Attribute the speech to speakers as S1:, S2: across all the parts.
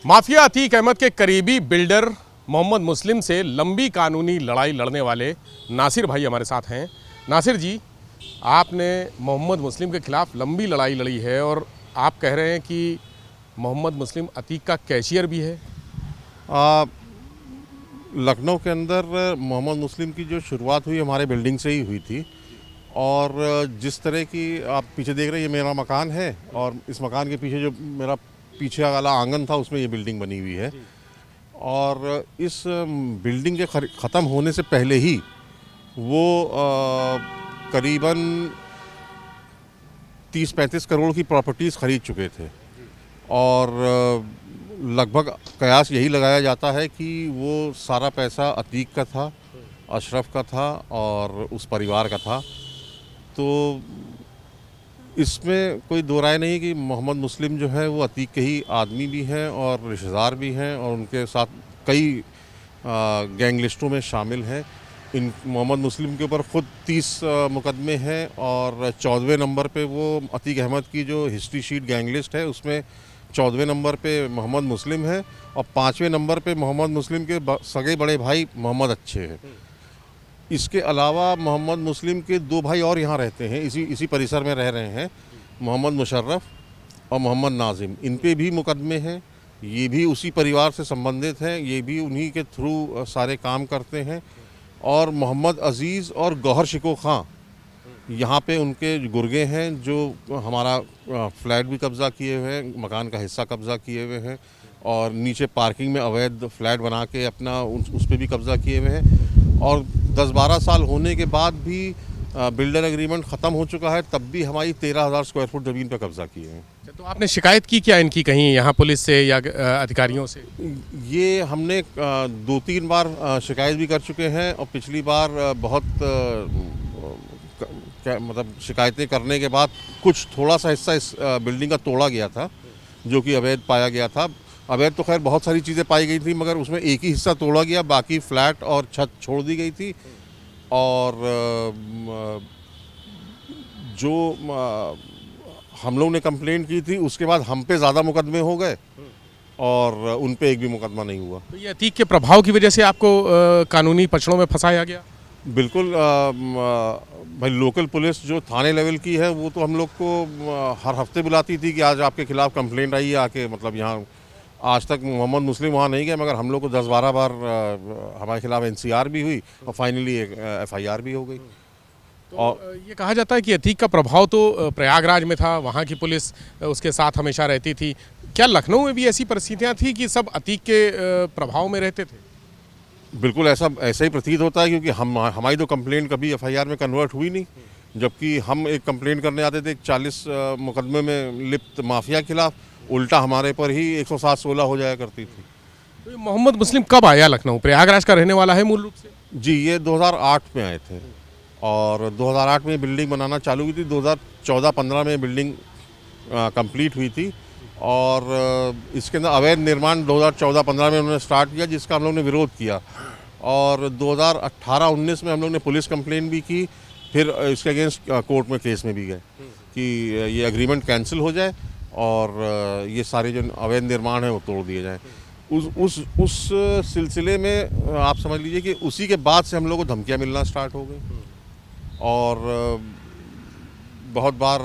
S1: Mafia Atiq Ahmad के करीबी builder Mohammad मुस्लिम से लंबी कानूनी लड़ाई लड़ने वाले नासिर भाई हमारे साथ हैं। नासिर जी, आपने मोहम्मद मुस्लिम के खिलाफ लंबी लड़ाई लड़ी है और आप कह रहे हैं कि मोहम्मद मुस्लिम अतीक का कैशियर भी है।
S2: लखनऊ के अंदर मोहम्मद मुस्लिम की जो शुरुआत हुई हमारे बिल्डिंग से ही हुई थी। और जिस तरह की आप पीछे देख रहे हैं, ये मेरा मकान है और इस मकान के पीछे जो मेरा पीछे वाला आंगन था उसमें ये बिल्डिंग बनी हुई है। और इस बिल्डिंग के ख़त्म होने से पहले ही वो करीबन 30-35 करोड़ की प्रॉपर्टीज़ खरीद चुके थे। और लगभग कयास यही लगाया जाता है कि वो सारा पैसा अतीक का था, अशरफ का था और उस परिवार का था। तो इसमें कोई दो राय नहीं कि मोहम्मद मुस्लिम जो है वो अतीक के ही आदमी भी हैं और रिश्तेदार भी हैं और उनके साथ कई गैंग लिस्टों में शामिल हैं। इन मोहम्मद मुस्लिम के ऊपर ख़ुद 30 मुकदमे हैं और 14वें नंबर पे वो अतीक अहमद की जो हिस्ट्री शीट गैंग लिस्ट है उसमें 14वें नंबर पे मोहम्मद मुस्लिम है और 5वें नंबर पे मोहम्मद मुस्लिम के सगे बड़े भाई मोहम्मद अच्छे हैं। इसके अलावा मोहम्मद मुस्लिम के 2 भाई और यहाँ रहते हैं, इसी परिसर में रह रहे हैं, मोहम्मद मुशर्रफ और मोहम्मद नाजिम। इन पे भी मुकदमे हैं, ये भी उसी परिवार से संबंधित हैं, ये भी उन्हीं के थ्रू सारे काम करते हैं। और मोहम्मद अज़ीज़ और गौहर शिको खां यहाँ पे उनके गुर्गे हैं जो हमारा फ्लैट भी कब्ज़ा किए हुए हैं, मकान का हिस्सा कब्ज़ा किए हुए हैं और नीचे पार्किंग में अवैध फ्लैट बना के अपना उस पर भी कब्ज़ा किए हुए हैं। और 10-12 साल होने के बाद भी बिल्डर एग्रीमेंट ख़त्म हो चुका है, तब भी हमारी 13,000 स्क्वायर फुट ज़मीन पर कब्ज़ा किए हैं।
S1: तो आपने शिकायत की क्या इनकी कहीं यहाँ पुलिस से या अधिकारियों से?
S2: ये हमने 2-3 बार शिकायत भी कर चुके हैं और पिछली बार बहुत मतलब शिकायतें करने के बाद कुछ थोड़ा सा हिस्सा इस बिल्डिंग का तोड़ा गया था जो कि अवैध पाया गया था। अवैध तो खैर बहुत सारी चीज़ें पाई गई थी मगर उसमें एक ही हिस्सा तोड़ा गया, बाकी फ्लैट और छत छोड़ दी गई थी। और जो हम लोग ने कंप्लेंट की थी उसके बाद हम पे ज़्यादा मुकदमे हो गए और उन पे एक भी मुकदमा नहीं हुआ।
S1: तो ये अतीक के प्रभाव की वजह से आपको कानूनी पचड़ों में फंसाया गया?
S2: बिल्कुल। भाई लोकल पुलिस जो थाने लेवल की है वो तो हम लोग को हर हफ्ते बुलाती थी कि आज आपके खिलाफ कंप्लेंट आई है आके, मतलब यहाँ आज तक मोहम्मद मुस्लिम वहाँ नहीं गए मगर हम लोग को 10-12 बार हमारे खिलाफ NCR भी हुई और फाइनली एक FIR भी हो गई।
S1: तो और ये कहा जाता है कि अतीक का प्रभाव तो प्रयागराज में था, वहाँ की पुलिस उसके साथ हमेशा रहती थी। क्या लखनऊ में भी ऐसी परिस्थितियाँ थी कि सब अतीक के प्रभाव में रहते थे?
S2: बिल्कुल ऐसा ही प्रतीत होता है क्योंकि हमारी तो कंप्लेंट कभी FIR में कन्वर्ट हुई नहीं, जबकि हम एक कंप्लेंट करने आते थे 40 मुकदमे में लिप्त माफिया के खिलाफ, उल्टा हमारे पर ही 107-16 हो जाया करती थी।
S1: तो मोहम्मद मुस्लिम कब आया लखनऊ? प्रयागराज का रहने वाला है मूल रूप से?
S2: जी, ये 2008 में आए थे और 2008 में बिल्डिंग बनाना चालू हुई थी। 2014-15 में बिल्डिंग कंप्लीट हुई थी और इसके अंदर अवैध निर्माण 2014-15 में उन्होंने स्टार्ट किया जिसका हम लोग ने विरोध किया। और 2018-19 में हम लोग ने पुलिस कंप्लेंट भी की, फिर इसके अगेंस्ट कोर्ट में केस में भी गए कि ये एग्रीमेंट कैंसिल हो जाए और ये सारे जो अवैध निर्माण है वो तोड़ दिए जाएँ। उस सिलसिले में आप समझ लीजिए कि उसी के बाद से हम लोग को धमकियाँ मिलना स्टार्ट हो गई और बहुत बार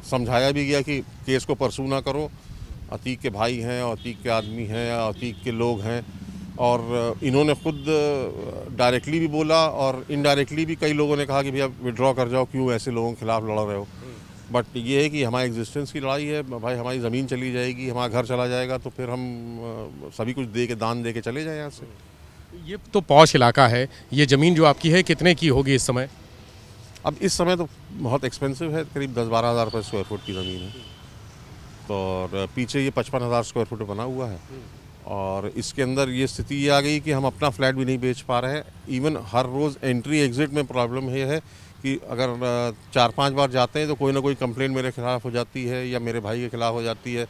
S2: समझाया भी गया कि केस को परसू ना करो, अतीक के भाई हैं और अतीक के आदमी हैं, अतीक के लोग हैं। और इन्होंने खुद डायरेक्टली भी बोला और इनडायरेक्टली भी कई लोगों ने कहा कि भैया विड्रॉ कर जाओ, क्यों ऐसे लोगों के खिलाफ लड़ रहे हो। बट ये है कि हमारी एग्जिस्टेंस की लड़ाई है भाई, हमारी ज़मीन चली जाएगी, हमारा घर चला जाएगा तो फिर हम सभी कुछ दे के दान दे के चले जाएँ यहाँ से।
S1: ये तो पॉश इलाका है, ये ज़मीन जो आपकी है कितने की होगी इस समय?
S2: अब इस समय तो बहुत एक्सपेंसिव है, करीब 10-12 हज़ार रुपये स्क्वायर फुट की ज़मीन है। तो और पीछे ये 55,000 स्क्वायर फुट बना हुआ है और इसके अंदर ये स्थिति ये आ गई कि हम अपना फ्लैट भी नहीं बेच पा रहे हैं। इवन हर रोज़ एंट्री एग्ज़िट में प्रॉब्लम ये है कि अगर 4-5 बार जाते हैं तो कोई ना कोई कंप्लेंट मेरे खिलाफ हो जाती है या मेरे भाई के खिलाफ हो जाती है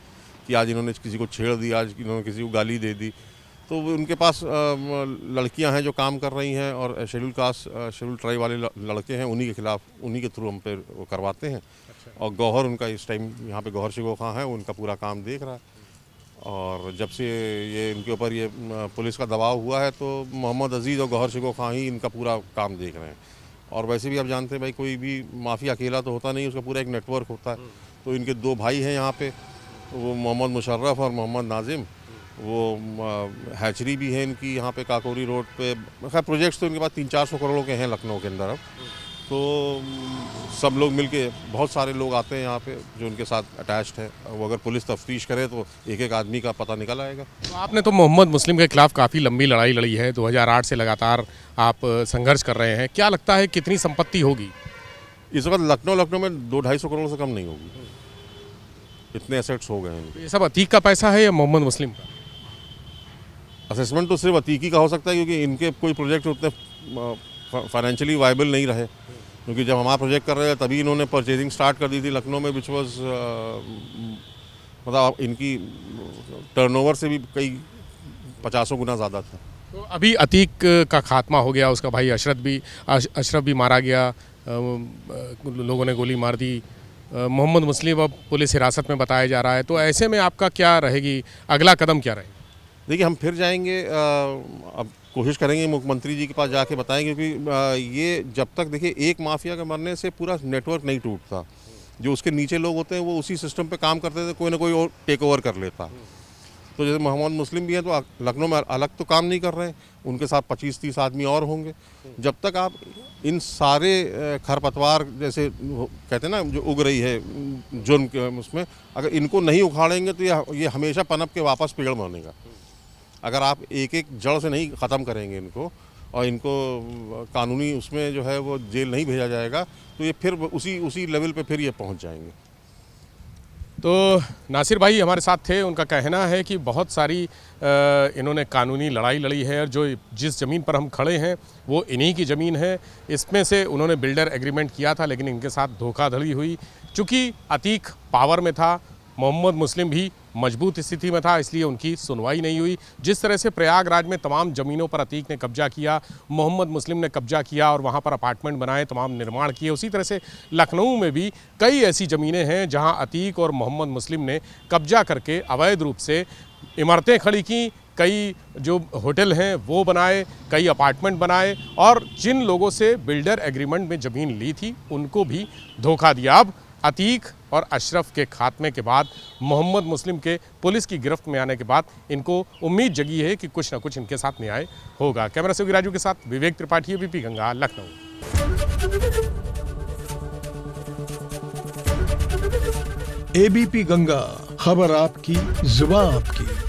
S2: कि आज इन्होंने किसी को छेड़ दिया, आज इन्होंने किसी को गाली दे दी। तो उनके पास लड़कियां हैं जो काम कर रही हैं और शेड्यूल कास्ट शेड्यूल ट्राइब वाले लड़के हैं, उन्हीं के खिलाफ उन्हीं के थ्रू हम पे वो करवाते हैं। और गौहर उनका इस टाइम यहाँ पे गौहर शिको खां है, उनका पूरा काम देख रहा है। और जब से ये इनके ऊपर ये पुलिस का दबाव हुआ है तो मोहम्मद अजीज़ और गौहर शिको खां ही इनका पूरा काम देख रहे हैं। और वैसे भी आप जानते हैं भाई, कोई भी माफिया अकेला तो होता नहीं, उसका पूरा एक नेटवर्क होता है। तो इनके दो भाई हैं यहाँ पे, वो मोहम्मद मुशर्रफ और मोहम्मद नाजिम, वो हैचरी भी है इनकी यहाँ पे काकोरी रोड पे। खैर प्रोजेक्ट्स तो इनके पास 300-400 करोड़ के हैं लखनऊ के अंदर अब। तो सब लोग मिलके, बहुत सारे लोग आते हैं यहाँ पे जो उनके साथ अटैच्ड है। वो अगर पुलिस तफ्तीश करे तो एक एक आदमी का पता निकल आएगा।
S1: तो आपने तो मोहम्मद मुस्लिम के खिलाफ काफ़ी लंबी लड़ाई लड़ी है, 2008 से लगातार आप संघर्ष कर रहे हैं। क्या लगता है कितनी संपत्ति होगी
S2: इस वक्त लखनऊ में 200-250 करोड़ से कम नहीं होगी, इतने एसेट्स हो गए हैं।
S1: ये सब अतीक का पैसा है या मोहम्मद मुस्लिम का?
S2: असेसमेंट तो सिर्फ अतीकी का हो सकता है, क्योंकि इनके कोई प्रोजेक्ट उतने फाइनेंशियली वायबल नहीं रहे। क्योंकि जब हमारा प्रोजेक्ट कर रहे थे तभी इन्होंने परचेजिंग स्टार्ट कर दी थी लखनऊ में, विच वॉज मतलब इनकी टर्नओवर से भी कई 50 गुना ज़्यादा था।
S1: तो अभी अतीक का खात्मा हो गया, उसका भाई अशरफ भी मारा गया, लोगों ने गोली मार दी। मोहम्मद मुस्लिम अब पुलिस हिरासत में बताया जा रहा है। तो ऐसे में आपका क्या रहेगी, अगला कदम क्या रहेगा?
S2: देखिए, हम फिर जाएंगे, अब कोशिश करेंगे मुख्यमंत्री जी के पास जाके बताएंगे, क्योंकि ये जब तक, देखिए, एक माफिया के मरने से पूरा नेटवर्क नहीं टूटता। जो उसके नीचे लोग होते हैं वो उसी सिस्टम पे काम करते थे, कोई ना कोई और टेक ओवर कर लेता। तो जैसे मोहम्मद मुस्लिम भी है तो लखनऊ में अलग तो काम नहीं कर रहे हैं, उनके साथ 25-30 आदमी और होंगे। जब तक आप इन सारे खरपतवार, जैसे कहते हैं ना, जो उग रही है जुर्म के उसमें, अगर इनको नहीं उखाड़ेंगे तो ये हमेशा पनप के वापस पेड़ बनेगा। अगर आप एक एक जड़ से नहीं ख़त्म करेंगे इनको, और इनको कानूनी उसमें जो है वो जेल नहीं भेजा जाएगा, तो ये फिर उसी लेवल पे फिर ये पहुंच जाएंगे।
S1: तो नासिर भाई हमारे साथ थे। उनका कहना है कि बहुत सारी इन्होंने कानूनी लड़ाई लड़ी है, और जो जिस ज़मीन पर हम खड़े हैं वो इन्हीं की ज़मीन है। इसमें से उन्होंने बिल्डर एग्रीमेंट किया था, लेकिन इनके साथ धोखाधड़ी हुई। चूँकि अतीक पावर में था, मोहम्मद मुस्लिम भी मजबूत स्थिति में था, इसलिए उनकी सुनवाई नहीं हुई। जिस तरह से प्रयागराज में तमाम ज़मीनों पर अतीक ने कब्जा किया, मोहम्मद मुस्लिम ने कब्जा किया और वहाँ पर अपार्टमेंट बनाए, तमाम निर्माण किए, उसी तरह से लखनऊ में भी कई ऐसी ज़मीनें हैं जहाँ अतीक और मोहम्मद मुस्लिम ने कब्जा करके अवैध रूप से इमारतें खड़ी की, कई जो होटल हैं वो बनाए, कई अपार्टमेंट बनाए, और जिन लोगों से बिल्डर एग्रीमेंट में ज़मीन ली थी उनको भी धोखा दिया। अब अतीक और अशरफ के खात्मे के बाद, मोहम्मद मुस्लिम के पुलिस की गिरफ्त में आने के बाद इनको उम्मीद जगी है कि कुछ ना कुछ इनके साथ न्याय होगा। कैमरा से राजू के साथ विवेक त्रिपाठी, एबीपी गंगा, लखनऊ।
S3: एबीपी गंगा, खबर आपकी, जुबान आपकी।